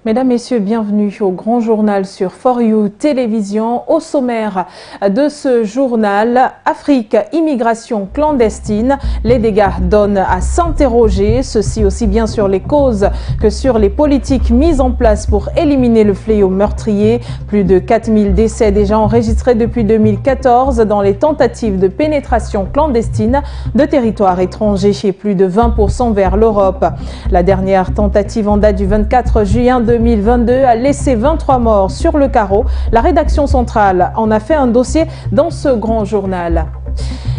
Mesdames, Messieurs, bienvenue au Grand Journal sur For You Télévision. Au sommaire de ce journal, Afrique, immigration clandestine. Les dégâts donnent à s'interroger, ceci aussi bien sur les causes que sur les politiques mises en place pour éliminer le fléau meurtrier. Plus de 4000 décès déjà enregistrés depuis 2014 dans les tentatives de pénétration clandestine de territoires étrangers et plus de 20% vers l'Europe. La dernière tentative en date du 24 juin 2022 a laissé 23 morts sur le carreau. La rédaction centrale en a fait un dossier dans ce grand journal.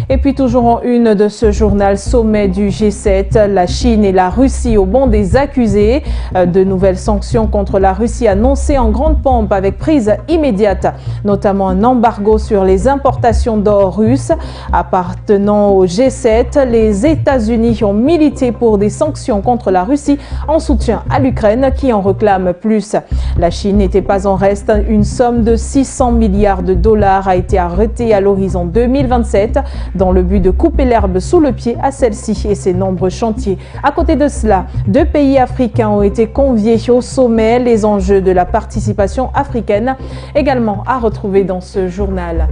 Et puis toujours en une de ce journal, sommet du G7, la Chine et la Russie au banc des accusés. De nouvelles sanctions contre la Russie annoncées en grande pompe avec prise immédiate, notamment un embargo sur les importations d'or russe. Appartenant au G7, les États-Unis ont milité pour des sanctions contre la Russie en soutien à l'Ukraine qui en réclame plus. La Chine n'était pas en reste. Une somme de 600 milliards de dollars a été arrêtée à l'horizon 2027. Dans le but de couper l'herbe sous le pied à celle-ci et ses nombreux chantiers. À côté de cela, 2 pays africains ont été conviés au sommet. Les enjeux de la participation africaine également à retrouver dans ce journal.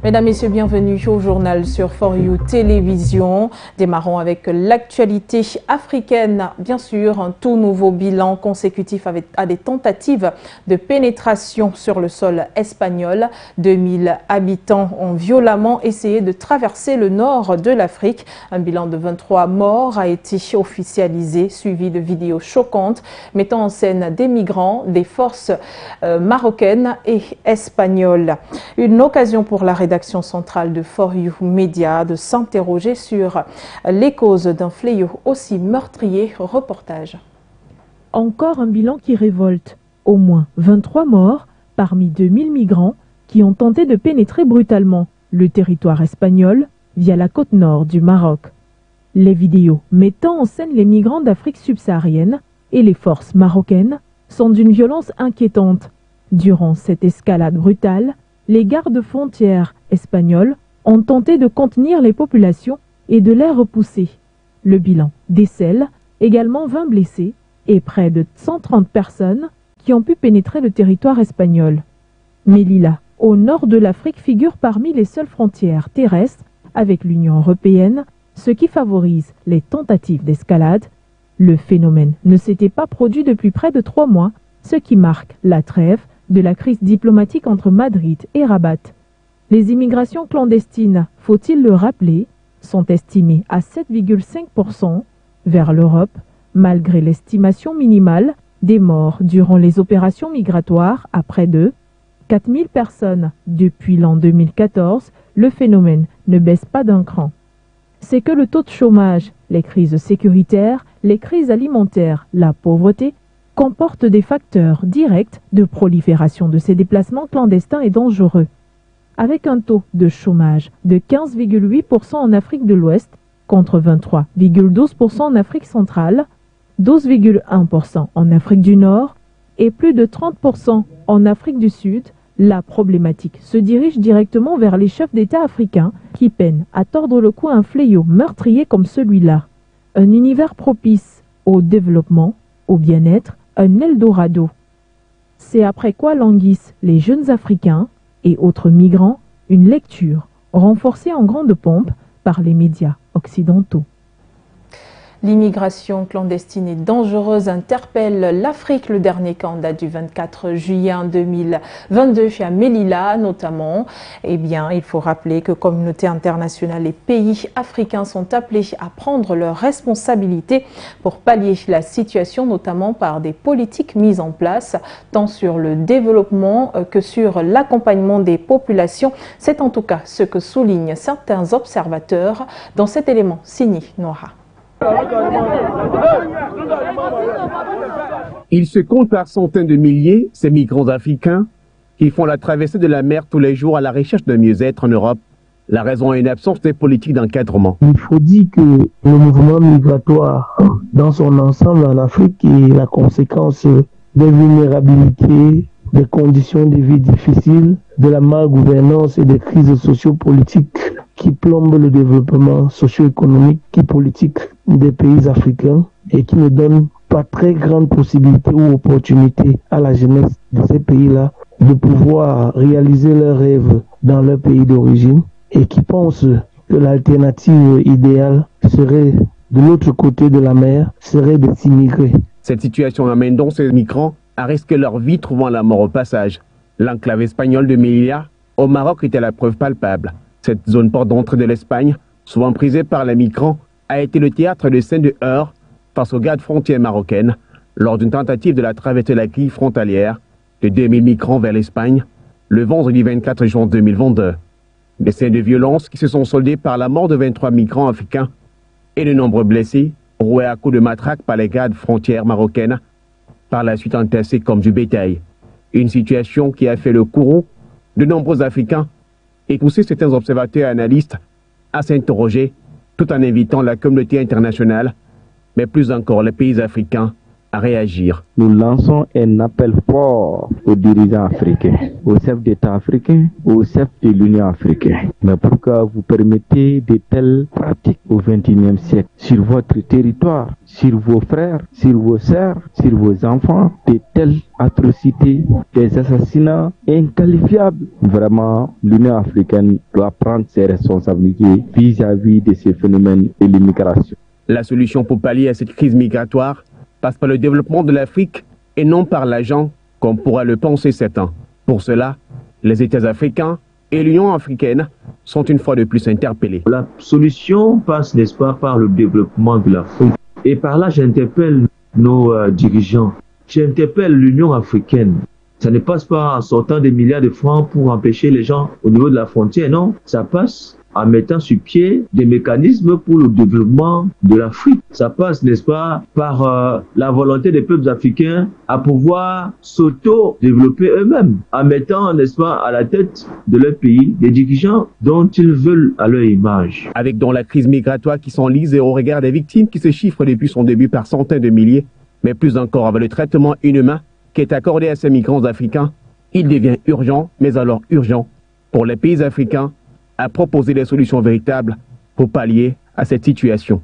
Mesdames, Messieurs, bienvenue au journal sur For You Télévision. Démarrons avec l'actualité africaine. Bien sûr, un tout nouveau bilan consécutif à des tentatives de pénétration sur le sol espagnol. 2000 habitants ont violemment essayé de traverser le nord de l'Afrique. Un bilan de 23 morts a été officialisé, suivi de vidéos choquantes mettant en scène des migrants, des forces marocaines et espagnoles. Une occasion pour la rédaction centrale de For You Media de s'interroger sur les causes d'un fléau aussi meurtrier. Reportage. Encore un bilan qui révolte. Au moins 23 morts parmi 2000 migrants qui ont tenté de pénétrer brutalement le territoire espagnol via la côte nord du Maroc. Les vidéos mettant en scène les migrants d'Afrique subsaharienne et les forces marocaines sont d'une violence inquiétante. Durant cette escalade brutale, les gardes-frontières espagnols ont tenté de contenir les populations et de les repousser. Le bilan décèle également 20 blessés et près de 130 personnes qui ont pu pénétrer le territoire espagnol. Melilla, au nord de l'Afrique, figure parmi les seules frontières terrestres avec l'Union européenne, ce qui favorise les tentatives d'escalade. Le phénomène ne s'était pas produit depuis près de 3 mois, ce qui marque la trêve de la crise diplomatique entre Madrid et Rabat. Les immigrations clandestines, faut-il le rappeler, sont estimées à 7,5% vers l'Europe, malgré l'estimation minimale des morts durant les opérations migratoires à près de 4000 personnes. Depuis l'an 2014, le phénomène ne baisse pas d'un cran. C'est que le taux de chômage, les crises sécuritaires, les crises alimentaires, la pauvreté comportent des facteurs directs de prolifération de ces déplacements clandestins et dangereux. Avec un taux de chômage de 15,8% en Afrique de l'Ouest contre 23,12% en Afrique centrale, 12,1% en Afrique du Nord et plus de 30% en Afrique du Sud, la problématique se dirige directement vers les chefs d'État africains qui peinent à tordre le cou à un fléau meurtrier comme celui-là. Un univers propice au développement, au bien-être, un Eldorado. C'est après quoi languissent les jeunes Africains et autres migrants, une lecture renforcée en grande pompe par les médias occidentaux. L'immigration clandestine et dangereuse interpelle l'Afrique. Le dernier cas en date du 24 juin 2022 à Melilla notamment. Eh bien, il faut rappeler que communauté internationale et pays africains sont appelés à prendre leurs responsabilités pour pallier la situation, notamment par des politiques mises en place, tant sur le développement que sur l'accompagnement des populations. C'est en tout cas ce que soulignent certains observateurs dans cet élément signé Noira. Il se compte par centaines de milliers, ces migrants africains, qui font la traversée de la mer tous les jours à la recherche d'un mieux-être en Europe. La raison est une absence de politique d'encadrement. Il faut dire que le mouvement migratoire dans son ensemble en Afrique est la conséquence des vulnérabilités, des conditions de vie difficiles, de la malgouvernance et des crises sociopolitiques qui plombent le développement socio-économique et politique des pays africains et qui ne donnent pas très grande possibilité ou opportunité à la jeunesse de ces pays-là de pouvoir réaliser leurs rêves dans leur pays d'origine et qui pensent que l'alternative idéale serait de l'autre côté de la mer, serait de s'immigrer. Cette situation amène donc ces migrants à risquer leur vie, trouvant la mort au passage. L'enclave espagnole de Melilla, au Maroc, était la preuve palpable. Cette zone porte d'entrée de l'Espagne, souvent prisée par les migrants, a été le théâtre de scènes de heurts face aux gardes frontières marocaines lors d'une tentative de la traversée de la grille frontalière de 2000 migrants vers l'Espagne le vendredi 24 juin 2022. Des scènes de violence qui se sont soldées par la mort de 23 migrants africains et de nombreux blessés, roués à coups de matraque par les gardes frontières marocaines, par la suite entassés comme du bétail. Une situation qui a fait le courroux de nombreux Africains et poussé certains observateurs et analystes à s'interroger, tout en invitant la communauté internationale, mais plus encore les pays africains, à réagir. Nous lançons un appel fort aux dirigeants africains, aux chefs d'État africains, aux chefs de l'Union africaine. Mais pourquoi vous permettez de telles pratiques au XXIe siècle sur votre territoire, sur vos frères, sur vos sœurs, sur vos enfants, de telles atrocités, des assassinats inqualifiables? Vraiment, l'Union africaine doit prendre ses responsabilités vis-à-vis de ces phénomènes de l'immigration. La solution pour pallier à cette crise migratoire passe par le développement de l'Afrique et non par l'argent, comme pourraient le penser certains. Pour cela, les États africains et l'Union africaine sont une fois de plus interpellés. La solution passe, n'est-ce pas, par le développement de l'Afrique. Et par là, j'interpelle nos dirigeants. J'interpelle l'Union africaine. Ça ne passe pas en sortant des milliards de francs pour empêcher les gens au niveau de la frontière, non. Ça passe en mettant sur pied des mécanismes pour le développement de l'Afrique. Ça passe, n'est-ce pas, par la volonté des peuples africains à pouvoir s'auto-développer eux-mêmes, en mettant, n'est-ce pas, à la tête de leur pays des dirigeants dont ils veulent à leur image. Avec donc la crise migratoire qui s'enlise et au regard des victimes qui se chiffrent depuis son début par centaines de milliers, mais plus encore avec le traitement inhumain qui est accordé à ces migrants africains, il devient urgent, mais alors urgent, pour les pays africains à proposer des solutions véritables pour pallier à cette situation.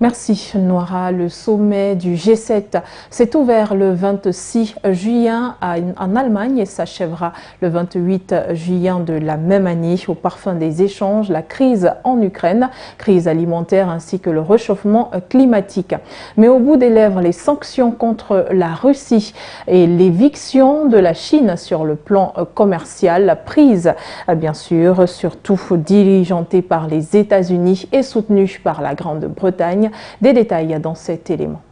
Merci Noira. Le sommet du G7 s'est ouvert le 26 juillet en Allemagne et s'achèvera le 28 juillet de la même année. Au parfum des échanges, la crise en Ukraine, crise alimentaire ainsi que le réchauffement climatique. Mais au bout des lèvres, les sanctions contre la Russie et l'éviction de la Chine sur le plan commercial, prise bien sûr, surtout diligentée par les États-Unis et soutenue par la Grande-Bretagne. Des détails dans cet élément.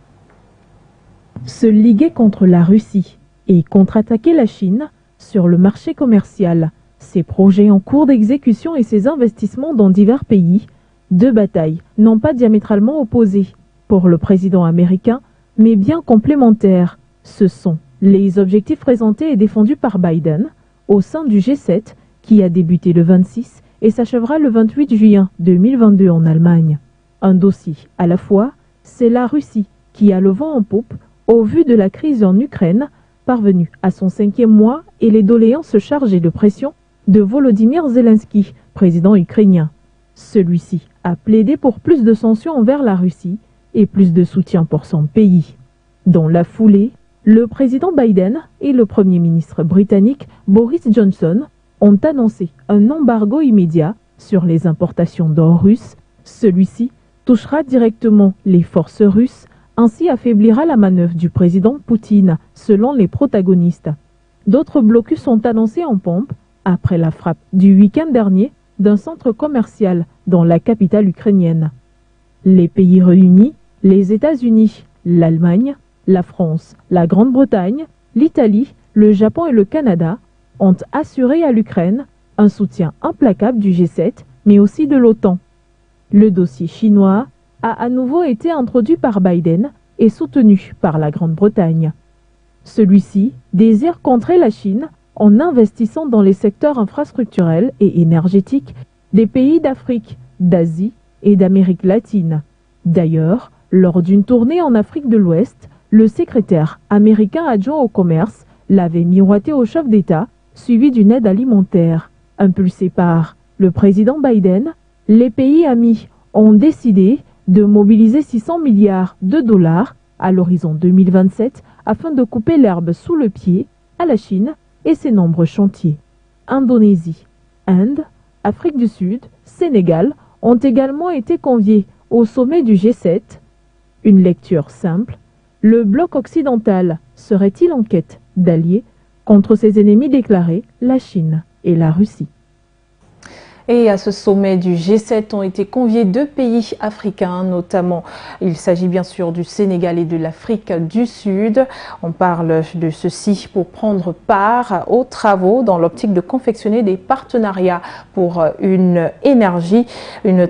Se liguer contre la Russie et contre-attaquer la Chine sur le marché commercial, ses projets en cours d'exécution et ses investissements dans divers pays, deux batailles non pas diamétralement opposées pour le président américain, mais bien complémentaires. Ce sont les objectifs présentés et défendus par Biden au sein du G7 qui a débuté le 26 et s'achèvera le 28 juillet 2022 en Allemagne. Un dossier à la fois, c'est la Russie qui a le vent en poupe au vu de la crise en Ukraine, parvenue à son 5e mois et les doléances chargées de pression de Volodymyr Zelensky, président ukrainien. Celui-ci a plaidé pour plus de sanctions envers la Russie et plus de soutien pour son pays. Dans la foulée, le président Biden et le premier ministre britannique Boris Johnson ont annoncé un embargo immédiat sur les importations d'or russe. Celui-ci touchera directement les forces russes, ainsi affaiblira la manœuvre du président Poutine, selon les protagonistes. D'autres blocus sont annoncés en pompe après la frappe du week-end dernier d'un centre commercial dans la capitale ukrainienne. Les pays réunis, les États-Unis, l'Allemagne, la France, la Grande-Bretagne, l'Italie, le Japon et le Canada ont assuré à l'Ukraine un soutien implacable du G7, mais aussi de l'OTAN. Le dossier chinois a à nouveau été introduit par Biden et soutenu par la Grande-Bretagne. Celui-ci désire contrer la Chine en investissant dans les secteurs infrastructurels et énergétiques des pays d'Afrique, d'Asie et d'Amérique latine. D'ailleurs, lors d'une tournée en Afrique de l'Ouest, le secrétaire américain adjoint au commerce l'avait miroité au chef d'État, suivi d'une aide alimentaire. Impulsée par le président Biden, les pays amis ont décidé de mobiliser 600 milliards de dollars à l'horizon 2027 afin de couper l'herbe sous le pied à la Chine et ses nombreux chantiers. Indonésie, Inde, Afrique du Sud, Sénégal ont également été conviés au sommet du G7. Une lecture simple: le bloc occidental serait-il en quête d'alliés contre ses ennemis déclarés, la Chine et la Russie? Et à ce sommet du G7 ont été conviés 2 pays africains, notamment il s'agit bien sûr du Sénégal et de l'Afrique du Sud. On parle de ceci pour prendre part aux travaux dans l'optique de confectionner des partenariats pour une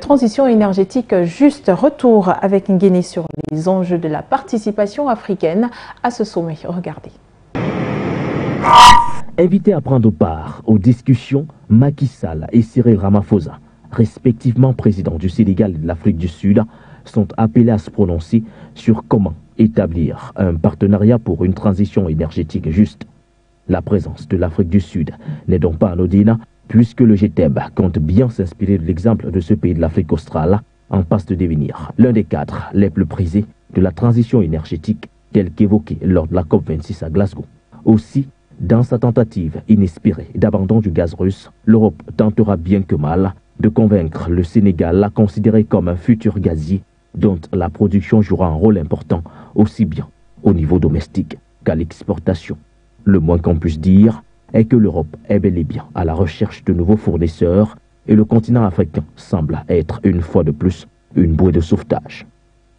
transition énergétique juste. Retour avec Nguéné sur les enjeux de la participation africaine à ce sommet. Regardez. Invités à prendre part aux discussions, Macky Sall et Cyril Ramaphosa, respectivement présidents du Sénégal et de l'Afrique du Sud, sont appelés à se prononcer sur comment établir un partenariat pour une transition énergétique juste. La présence de l'Afrique du Sud n'est donc pas anodine, puisque le GTEB compte bien s'inspirer de l'exemple de ce pays de l'Afrique australe en passe de devenir l'un des cadres les plus prisés de la transition énergétique, tel qu'évoqué lors de la COP26 à Glasgow. Aussi, dans sa tentative inespérée d'abandon du gaz russe, l'Europe tentera bien que mal de convaincre le Sénégal à considérer comme un futur gazier dont la production jouera un rôle important aussi bien au niveau domestique qu'à l'exportation. Le moins qu'on puisse dire est que l'Europe est bel et bien à la recherche de nouveaux fournisseurs et le continent africain semble être une fois de plus une bouée de sauvetage.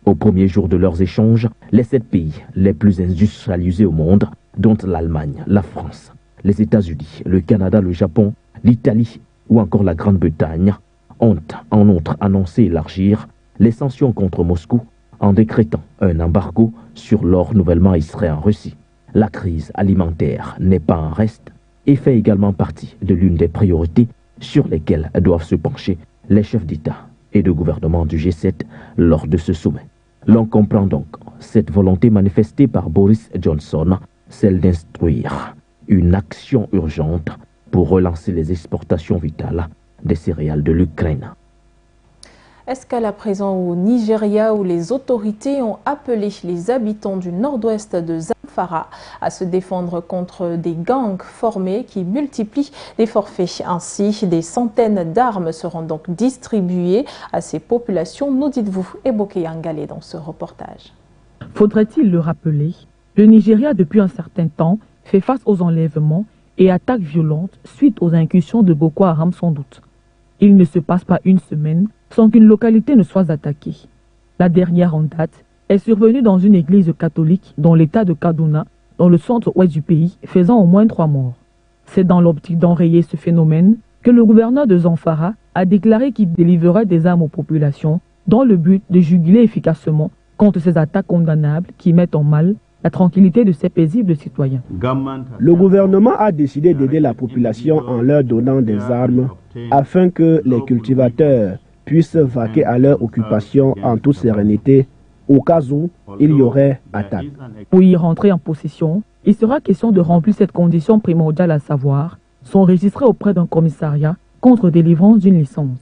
Au premier jour de leurs échanges, les 7 pays les plus industrialisés au monde, dont l'Allemagne, la France, les États-Unis, le Canada, le Japon, l'Italie ou encore la Grande-Bretagne, ont en outre annoncé élargir les sanctions contre Moscou en décrétant un embargo sur l'or nouvellement extrait en Russie. La crise alimentaire n'est pas un reste et fait également partie de l'une des priorités sur lesquelles doivent se pencher les chefs d'État et de gouvernement du G7 lors de ce sommet. L'on comprend donc cette volonté manifestée par Boris Johnson, celle d'instruire une action urgente pour relancer les exportations vitales des céréales de l'Ukraine. Est-ce qu'à la présent au Nigeria, où les autorités ont appelé les habitants du nord-ouest de Zamfara à se défendre contre des gangs formés qui multiplient les forfaits? Ainsi, des centaines d'armes seront donc distribuées à ces populations. Nous dites-vous, Eboke Yangale dans ce reportage. Faudrait-il le rappeler? Le Nigeria, depuis un certain temps, fait face aux enlèvements et attaques violentes suite aux incursions de Boko Haram sans doute. Il ne se passe pas une semaine sans qu'une localité ne soit attaquée. La dernière en date est survenue dans une église catholique dans l'état de Kaduna, dans le centre-ouest du pays, faisant au moins 3 morts. C'est dans l'optique d'enrayer ce phénomène que le gouverneur de Zamfara a déclaré qu'il délivrerait des armes aux populations dans le but de juguler efficacement contre ces attaques condamnables qui mettent en mal la tranquillité de ces paisibles citoyens. Le gouvernement a décidé d'aider la population en leur donnant des armes afin que les cultivateurs puissent vaquer à leur occupation en toute sérénité au cas où il y aurait attaque. Pour y rentrer en possession, il sera question de remplir cette condition primordiale, à savoir s'enregistrer auprès d'un commissariat contre délivrance d'une licence.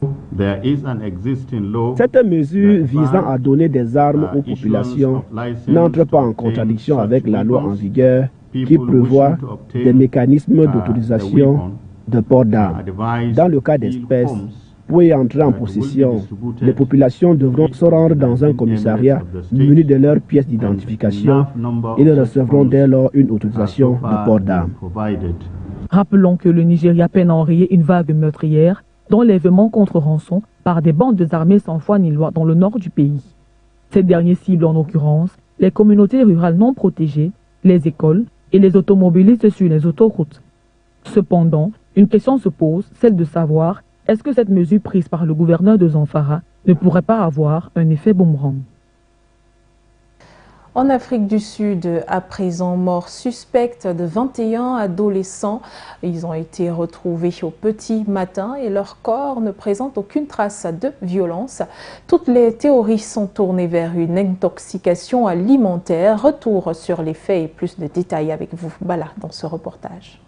Cette mesure visant à donner des armes aux populations n'entre pas en contradiction avec la loi en vigueur qui prévoit des mécanismes d'autorisation de port d'armes. Dans le cas d'espèce, pour y entrer en possession, les populations devront se rendre dans un commissariat muni de leurs pièces d'identification. Ils recevront dès lors une autorisation de port d'armes. Rappelons que le Nigeria peine à enrayer une vague meurtrière d'enlèvement contre rançon par des bandes armées sans foi ni loi dans le nord du pays. Ces derniers ciblent en l'occurrence les communautés rurales non protégées, les écoles et les automobilistes sur les autoroutes. Cependant, une question se pose, celle de savoir est-ce que cette mesure prise par le gouverneur de Zamfara ne pourrait pas avoir un effet boomerang? En Afrique du Sud, à présent, mort suspecte de 21 adolescents. Ils ont été retrouvés au petit matin et leur corps ne présente aucune trace de violence. Toutes les théories sont tournées vers une intoxication alimentaire. Retour sur les faits et plus de détails avec vous, Bala, dans ce reportage.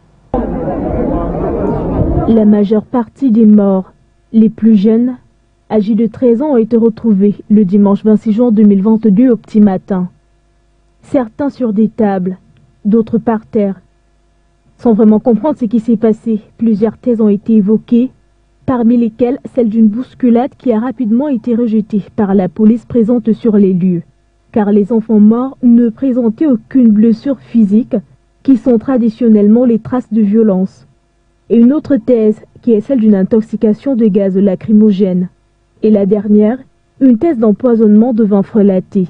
La majeure partie des morts, les plus jeunes, âgés de 13 ans ont été retrouvés le dimanche 26 juin 2022 au petit matin. Certains sur des tables, d'autres par terre. Sans vraiment comprendre ce qui s'est passé, plusieurs thèses ont été évoquées, parmi lesquelles celle d'une bousculade qui a rapidement été rejetée par la police présente sur les lieux, car les enfants morts ne présentaient aucune blessure physique, qui sont traditionnellement les traces de violence. Et une autre thèse, qui est celle d'une intoxication de gaz lacrymogène. Et la dernière, une thèse d'empoisonnement de vin frelaté.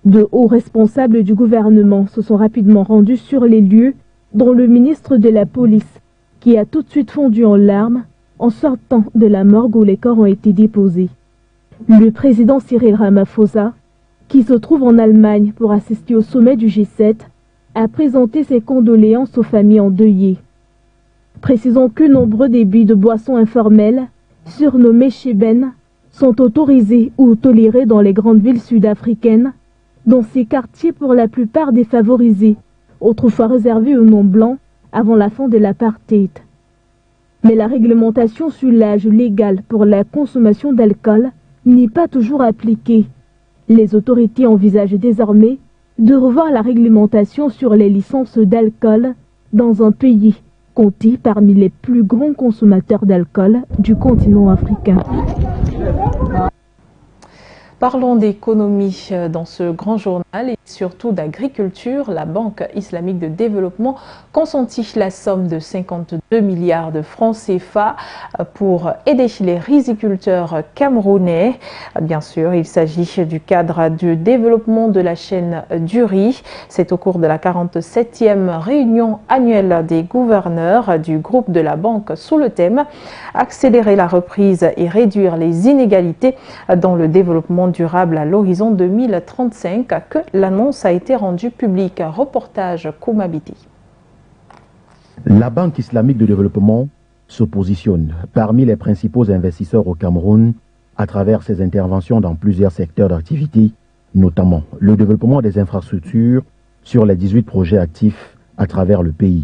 De hauts responsables du gouvernement se sont rapidement rendus sur les lieux, dont le ministre de la police, qui a tout de suite fondu en larmes en sortant de la morgue où les corps ont été déposés. Le président Cyril Ramaphosa, qui se trouve en Allemagne pour assister au sommet du G7, a présenté ses condoléances aux familles endeuillées. Précisons que nombreux débits de boissons informelles, surnommés Sheben, sont autorisés ou tolérés dans les grandes villes sud-africaines, dans ces quartiers pour la plupart défavorisés, autrefois réservés aux non-blancs avant la fin de l'apartheid. Mais la réglementation sur l'âge légal pour la consommation d'alcool n'est pas toujours appliquée. Les autorités envisagent désormais de revoir la réglementation sur les licences d'alcool dans un pays compté parmi les plus grands consommateurs d'alcool du continent africain. Parlons d'économie dans ce grand journal et surtout d'agriculture. La Banque islamique de développement consentit la somme de 52 milliards de francs CFA pour aider les riziculteurs camerounais. Bien sûr, il s'agit du cadre du développement de la chaîne du riz. C'est au cours de la 47e réunion annuelle des gouverneurs du groupe de la Banque sous le thème « Accélérer la reprise et réduire les inégalités dans le développement durable à l'horizon 2035 » que l'annonce a été rendue publique. Reportage Koumabiti. La Banque islamique de développement se positionne parmi les principaux investisseurs au Cameroun à travers ses interventions dans plusieurs secteurs d'activité, notamment le développement des infrastructures sur les 18 projets actifs à travers le pays.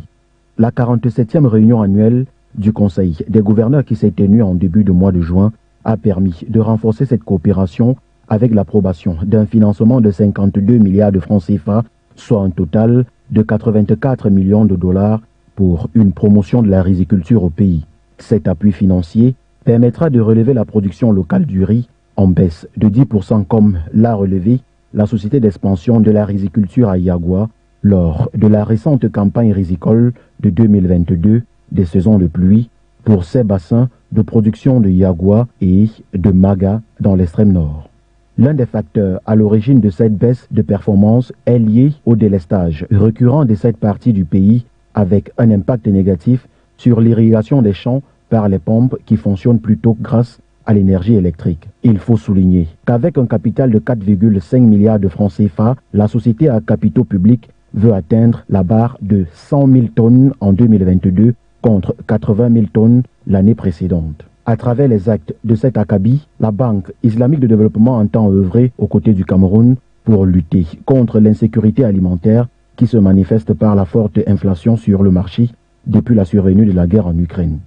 La 47e réunion annuelle du Conseil des gouverneurs qui s'est tenue en début de mois de juin a permis de renforcer cette coopération avec l'approbation d'un financement de 52 milliards de francs CFA, soit un total de 84 millions de dollars pour une promotion de la riziculture au pays. Cet appui financier permettra de relever la production locale du riz en baisse de 10% comme l'a relevé la société d'expansion de la riziculture à Yagua lors de la récente campagne rizicole de 2022 des saisons de pluie pour ces bassins de production de Yagua et de Maga dans l'extrême nord. L'un des facteurs à l'origine de cette baisse de performance est lié au délestage récurrent de cette partie du pays avec un impact négatif sur l'irrigation des champs par les pompes qui fonctionnent plutôt grâce à l'énergie électrique. Il faut souligner qu'avec un capital de 4,5 milliards de francs CFA, la société à capitaux publics veut atteindre la barre de 100 000 tonnes en 2022 contre 80 000 tonnes l'année précédente. À travers les actes de cet acabit, la Banque islamique de développement entend œuvrer aux côtés du Cameroun pour lutter contre l'insécurité alimentaire qui se manifeste par la forte inflation sur le marché depuis la survenue de la guerre en Ukraine.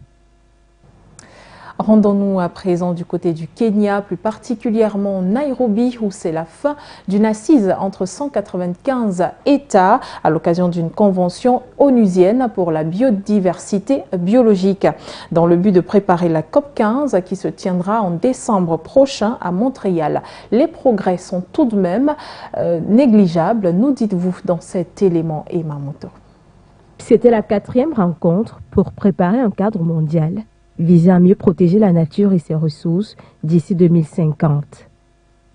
Rendons-nous à présent du côté du Kenya, plus particulièrement Nairobi, où c'est la fin d'une assise entre 195 États à l'occasion d'une convention onusienne pour la biodiversité biologique, dans le but de préparer la COP15 qui se tiendra en décembre prochain à Montréal. Les progrès sont tout de même négligeables, nous dites-vous dans cet élément Emamoto. C'était la 4e rencontre pour préparer un cadre mondial visant à mieux protéger la nature et ses ressources d'ici 2050.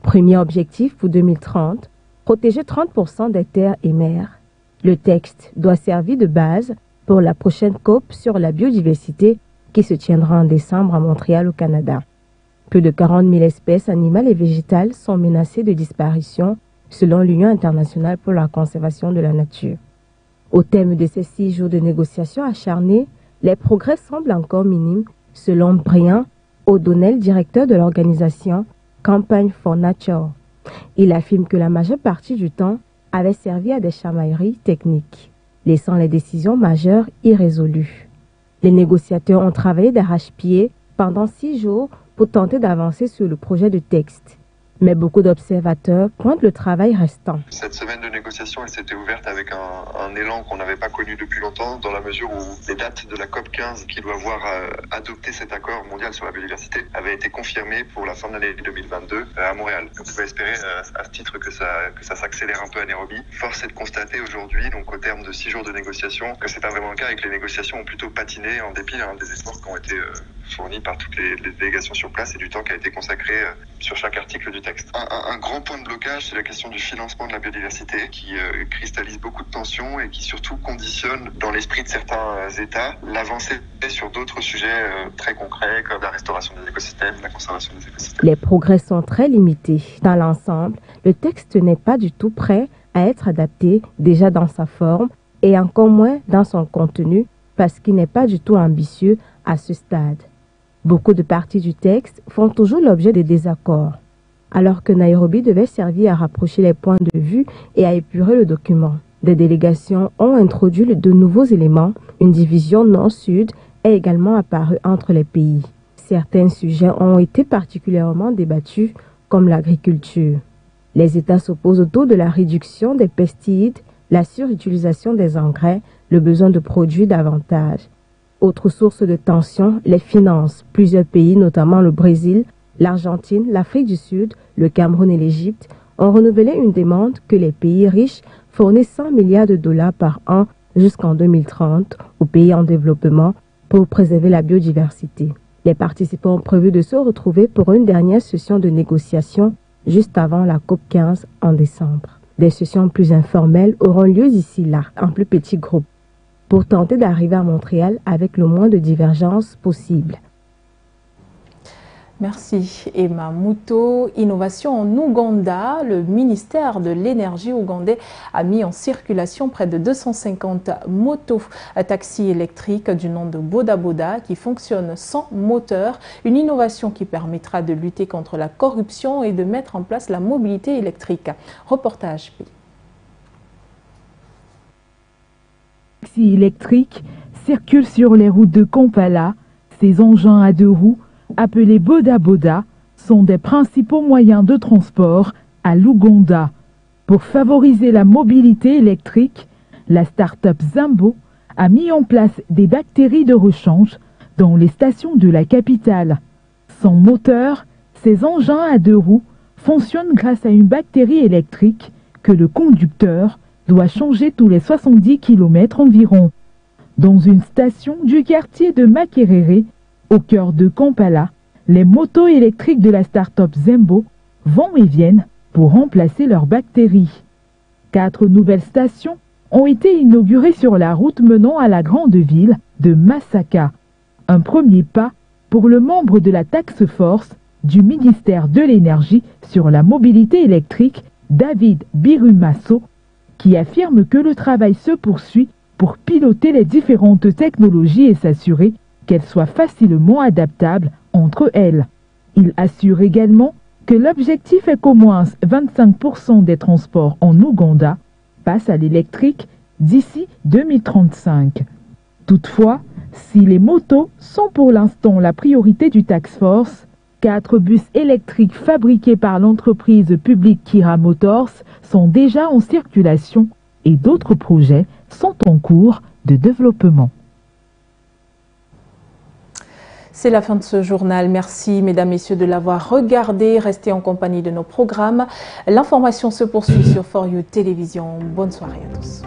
Premier objectif pour 2030, protéger 30% des terres et mers. Le texte doit servir de base pour la prochaine COP sur la biodiversité qui se tiendra en décembre à Montréal au Canada. Plus de 40 000 espèces animales et végétales sont menacées de disparition selon l'Union internationale pour la conservation de la nature. Au terme de ces 6 jours de négociations acharnées, les progrès semblent encore minimes, selon Brian O'Donnell, directeur de l'organisation Campaign for Nature. Il affirme que la majeure partie du temps avait servi à des chamailleries techniques, laissant les décisions majeures irrésolues. Les négociateurs ont travaillé d'arrache-pied pendant 6 jours pour tenter d'avancer sur le projet de texte. Mais beaucoup d'observateurs pointent le travail restant. Cette semaine de négociation, elle s'était ouverte avec un élan qu'on n'avait pas connu depuis longtemps, dans la mesure où les dates de la COP15 qui doit voir adopter cet accord mondial sur la biodiversité avaient été confirmées pour la fin de l'année 2022 à Montréal. Donc on peut espérer à ce titre que ça s'accélère un peu à Nairobi. Force est de constater aujourd'hui, donc au terme de 6 jours de négociation, que c'est pas vraiment le cas et que les négociations ont plutôt patiné en dépit des efforts qui ont été fournis par toutes les délégations sur place et du temps qui a été consacré sur chaque article du texte. Un grand point de blocage, c'est la question du financement de la biodiversité qui cristallise beaucoup de tensions et qui surtout conditionne dans l'esprit de certains États l'avancée sur d'autres sujets très concrets comme la restauration des écosystèmes, la conservation des écosystèmes. Les progrès sont très limités. Dans l'ensemble, le texte n'est pas du tout prêt à être adapté déjà dans sa forme et encore moins dans son contenu parce qu'il n'est pas du tout ambitieux à ce stade. Beaucoup de parties du texte font toujours l'objet de désaccords, alors que Nairobi devait servir à rapprocher les points de vue et à épurer le document. Des délégations ont introduit de nouveaux éléments. Une division nord-sud est également apparue entre les pays. Certains sujets ont été particulièrement débattus, comme l'agriculture. Les États s'opposent au taux de la réduction des pesticides, la surutilisation des engrais, le besoin de produire davantage. Autre source de tension, les finances. Plusieurs pays, notamment le Brésil, l'Argentine, l'Afrique du Sud, le Cameroun et l'Égypte, ont renouvelé une demande que les pays riches fournissent 100 milliards de dollars par an jusqu'en 2030 aux pays en développement pour préserver la biodiversité. Les participants ont prévu de se retrouver pour une dernière session de négociation juste avant la COP15 en décembre. Des sessions plus informelles auront lieu d'ici là, en plus petits groupes, pour tenter d'arriver à Montréal avec le moins de divergences possible. Merci Emma Muto. Innovation en Ouganda, le ministère de l'énergie ougandais a mis en circulation près de 250 motos-taxis électriques du nom de Boda Boda qui fonctionnent sans moteur. Une innovation qui permettra de lutter contre la corruption et de mettre en place la mobilité électrique. Reportage P. Taxis électriques circulent sur les routes de Kampala. Ces engins à 2 roues, appelés Boda Boda, sont des principaux moyens de transport à l'Ouganda. Pour favoriser la mobilité électrique, la start-up Zembo a mis en place des bactéries de rechange dans les stations de la capitale. Sans moteur, ces engins à 2 roues fonctionnent grâce à une bactérie électrique que le conducteur doit changer tous les 70 km environ. Dans une station du quartier de Makerere, au cœur de Kampala, les motos électriques de la start-up Zembo vont et viennent pour remplacer leurs bactéries. 4 nouvelles stations ont été inaugurées sur la route menant à la grande ville de Masaka. Un premier pas pour le membre de la task force du ministère de l'Énergie sur la mobilité électrique, David Birumaso, qui affirme que le travail se poursuit pour piloter les différentes technologies et s'assurer qu'elles soient facilement adaptables entre elles. Il assure également que l'objectif est qu'au moins 25% des transports en Ouganda passent à l'électrique d'ici 2035. Toutefois, si les motos sont pour l'instant la priorité du Task Force, 4 bus électriques fabriqués par l'entreprise publique Kira Motors sont déjà en circulation et d'autres projets sont en cours de développement. C'est la fin de ce journal. Merci mesdames, messieurs de l'avoir regardé. Restez en compagnie de nos programmes. L'information se poursuit sur For You Télévision. Bonne soirée à tous.